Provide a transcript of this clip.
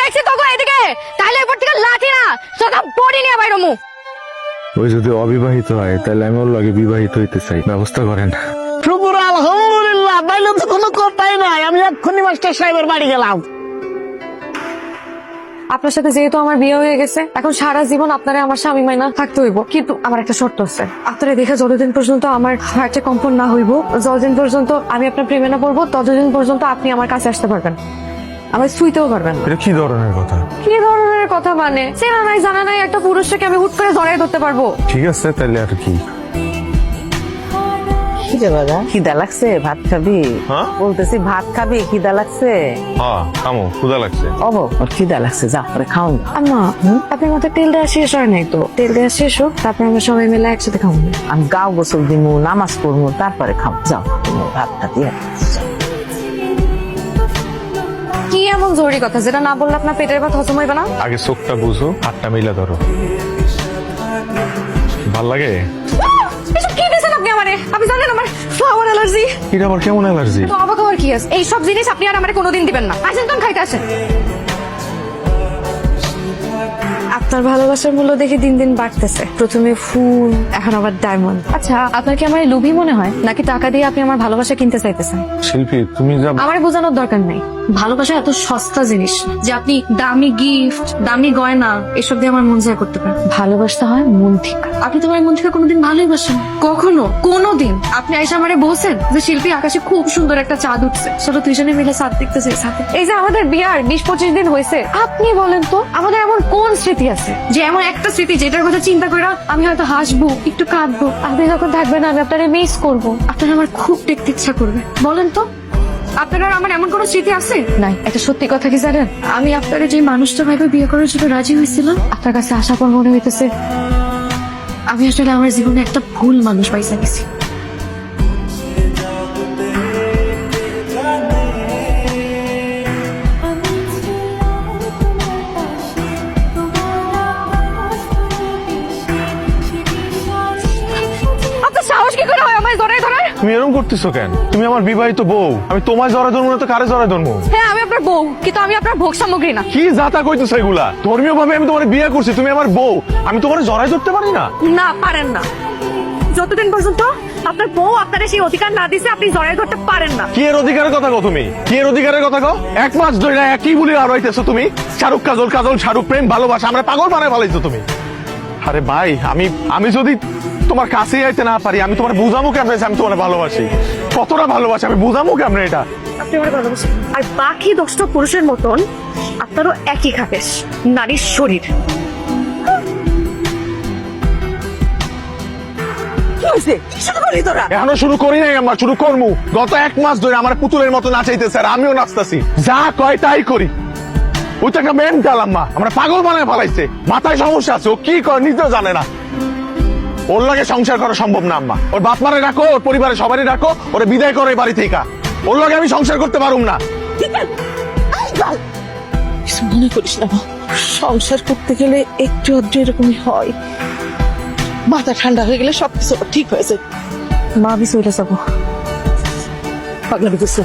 দেখছি তোকে এদিকে, তাহলে এরপর থেকে লাঠি না তোকে বডি নিয়ে বাইরে মু। ওই যদি অবিবাহিত হয় তাহলে আমি ওর লগে বিবাহিত হইতে চাই, ব্যবস্থা করেন। শুকুর আলহামদুলিল্লাহ, তাইলে তো কোনো কথাই নাই। আমি এক্ষুনি মাস্টার সাহেবের বাড়ি গেলাম। আপনার সাথে যেহেতু আমার বিয়ে হয়ে গেছে, এখন সারা জীবন আপনারা আমার স্বামী মাইনা থাকতে হইব। কিন্তু আমার একটা শর্ত আছে, আপনারা দেখে যতদিন পর্যন্ত আমার হার্টে কম্পন না হইব, যতদিন পর্যন্ত আমি আপনার প্রেমে না পড়বো, ততদিন পর্যন্ত আপনি আমার কাছে আসতে পারবেন, আমার শুইতেও পারবেন না। এটা কি ধরনের কথা? কি ধরনের কথা মানে? চেনা নাই জানা নাই একটা পুরুষকে আমি হুট করে জড়াই ধরতে পারবো? ঠিক আছে তাহলে আর কি। খিদা লাগছে, ভাত খাবি? হ্যাঁ? বলতেছি ভাত খাবি, খিদা লাগছে? হ্যাঁ খামো, ক্ষুধা লাগছে। ওর খিদা লাগছে, যা করে খাও। আম্মা, আপনার মাথায় তেল দেওয়া শেষ হয় নাই তো? তেল দেওয়া শেষ হোক, তারপর আমরা সবাই মিলে একসাথে খাবো। আমি গাও গোসল দিমু, নামাজ পড়বো, তারপরে খাও। যাও তুমি ভাতটা দিয়ে। কি এমন জরুরি কথা যেটা না বললে আপনার পেটের ভাত হজম হইবে না? আগে চোখটা বুঝো, হাতটা মিলা ধরো। ভাল লাগে? এসব কি দিয়েছেন আপনি আমারে? আপনি জানেন আমার ফ্লাওয়ার অ্যালার্জি। এটা আবার কেমন অ্যালার্জি? তো অবাক হওয়ার কি আছে? এই সব জিনিস আপনি আর আমারে কোনোদিন দিবেন না। আসেন তো খাইতে আসেন। আপনার ভালোবাসার মূল্য দেখে দিন দিন বাড়তেছে। প্রথমে ফুল, এখন আবার ডায়মন্ড। আচ্ছা, আপনার কি আমার লোভী মনে হয়, নাকি টাকা দিয়ে আপনি আমার ভালোবাসা কিনতে চাইতেছেন? শিল্পী তুমি যা আমার বোঝানোর দরকার নেই। ভালোবাসা এত সস্তা জিনিস যে আপনি দামি গিফট, দামি গয়না এসব দিয়ে আমার মন জয় করতে পারেন। ভালোবাসতে হয় মন থেকে। আপনি তো আমার মন থেকে কোনোদিন ভালোই বাসেন কখনো? কোনোদিন আপনি আইসা আমারে বলছেন যে শিল্পী আকাশে খুব সুন্দর একটা চাঁদ উঠছে, চলো দুইজনে মিলে চাঁদ দেখতে চাই সাথে। এই যে আমাদের বিয়ার 20-25 দিন হয়েছে, আপনি বলেন তো আমাদের এমন কোন স্মৃতি আছে যে এমন একটা স্মৃতি যেটার কথা চিন্তা করে আমি হয়তো হাসবো, একটু কাঁদবো, আপনি যখন থাকবেন আমি আপনারে মিস করবো, আপনার আমার খুব দেখতে ইচ্ছা করবে? বলেন তো আপনার আর আমার এমন কোন স্মৃতি আছে? নাই। একটা সত্যি কথা কি জানেন, আমি আপনার যে মানুষটা ভাবে বিয়ে করার জন্য রাজি হয়েছিলাম, আপনার কাছে আসার পর মনে হইতেছে আমি আসলে আমার জীবনে একটা ভুল মানুষ পাইসা গেছি। আপনার সাহস কি করে হয় আমায় জড়াই ধরার? তুমি এরকম করতেছো কেন? তুমি আমার বিবাহিত বউ, আমি তোমায় জড়াই ধরবো না তো কারে জড়াই ধরবো? হ্যাঁ, আমি আপনার বউ, কিন্তু আমি আপনার ভোগ সামগ্রী না। কি যাতা কইতেছো এগুলা? ধর্মীয় ভাবে আমি তোমার বিয়ে করছি, তুমি আমার বউ, আমি তোমার জড়াই ধরতে পারি না? না, পারেন না। যতদিন পর্যন্ত আপনার বউ আপনার সেই অধিকার না দিছে, আপনি জড়াই ধরতে পারেন না। কি এর অধিকারের কথা কও তুমি? কি এর অধিকারের কথা কও? 1 মাস ধরে একই বলি আর হইতেছো তুমি। শাহরুখ কাজল, কাজল শাহরুখ, প্রেম ভালোবাসা আমরা পাগল বানায় ফেলাইছো তুমি। আরে ভাই, আমি যদি তোমার কাছে আইতে না পারি, আমি তোমার বুঝামু কেমনে যে আমি তোমার ভালোবাসি, কতটা ভালোবাসি আমি বুঝামু কেমনে এটা? আপনি আমার ভালোবাসেন, আর বাকি 10টা পুরুষের মতন আপনারও একই খাবেশ, নারীর শরীর। এখনো শুরু করি নাই, আমরা শুরু করবো। গত 1 মাস ধরে আমার পুতুলের মতো নাচাইতেছে আর আমিও নাচতেছি, যা কয় তাই করি। ওই তো একটা মেন্টাল আম্মা, আমরা পাগল বানায় ফেলাইছে, মাথায় সমস্যা আছে, ও কি করে নিজেও জানে না। ওর লাগে সংসার করা সম্ভব না আম্মা। ওর বাপ মারে রাখো, ওর পরিবারের সবারই রাখো, ওরে বিদায় করো এই বাড়ি থেকে। ওর লাগে আমি সংসার করতে পারুম না। কিছু মনে করিস না, সংসার করতে গেলে একটু আধটু এরকমই হয়। মাথা ঠান্ডা হয়ে গেলে সবকিছু ঠিক হয়েছে। মা, আমি চলে যাবো। পাগলামি করছো?